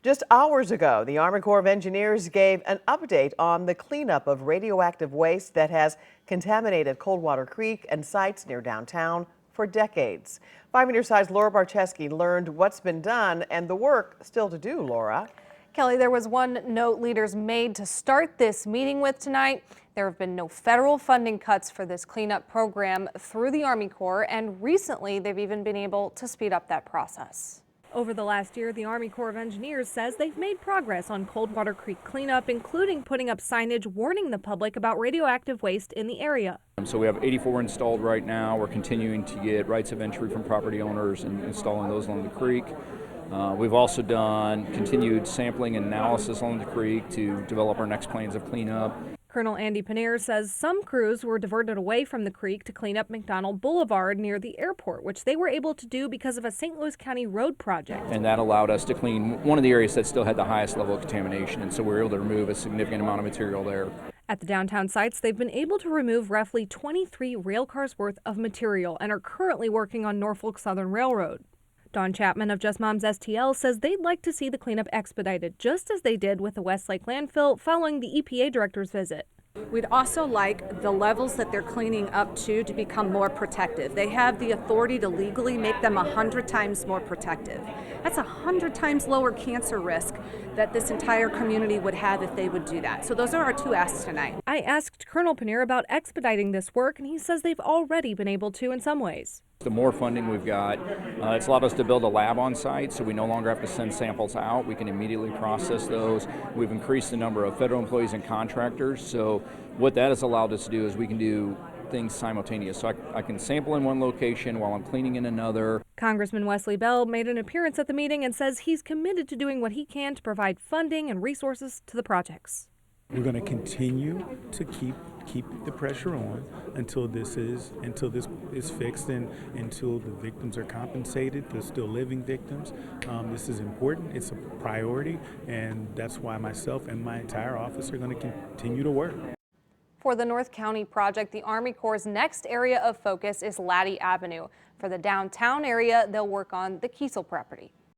Just hours ago, the Army Corps of Engineers gave an update on the cleanup of radioactive waste that has contaminated Coldwater Creek and sites near downtown for decades. 5 News 5's Laura Barcheski learned what's been done and the work still to do, Laura. Kelly, there was one note leaders made to start this meeting with tonight. There have been no federal funding cuts for this cleanup program through the Army Corps, and recently they've even been able to speed up that process. Over the last year, the Army Corps of Engineers says they've made progress on Coldwater Creek cleanup, including putting up signage warning the public about radioactive waste in the area. So we have 84 installed right now. We're continuing to get rights of entry from property owners and installing those along the creek. We've also done continued sampling and analysis along the creek to develop our next plans of cleanup. Colonel Andy Pannier says some crews were diverted away from the creek to clean up McDonald Boulevard near the airport, which they were able to do because of a St. Louis County road project. And that allowed us to clean one of the areas that still had the highest level of contamination, and so we were able to remove a significant amount of material there. At the downtown sites, they've been able to remove roughly 23 rail cars worth of material and are currently working on Norfolk Southern Railroad. Dawn Chapman of Just Moms STL says they'd like to see the cleanup expedited, just as they did with the Westlake landfill following the EPA director's visit. We'd also like the levels that they're cleaning up to become more protective. They have the authority to legally make them 100 times more protective. That's 100 times lower cancer risk that this entire community would have if they would do that. So those are our two asks tonight. I asked Colonel Pannier about expediting this work, and he says they've already been able to in some ways. The more funding we've got, it's allowed us to build a lab on site, so we no longer have to send samples out. We can immediately process those. We've increased the number of federal employees and contractors, so what that has allowed us to do is we can do things simultaneous. So I can sample in one location while I'm cleaning in another. Congressman Wesley Bell made an appearance at the meeting and says he's committed to doing what he can to provide funding and resources to the projects. We're going to continue to keep the pressure on until this is fixed and until the victims are compensated, the still living victims. This is important. It's a priority, and that's why myself and my entire office are going to continue to work. For the North County project, the Army Corps' next area of focus is Laddie Avenue. For the downtown area, they'll work on the Kiesel property.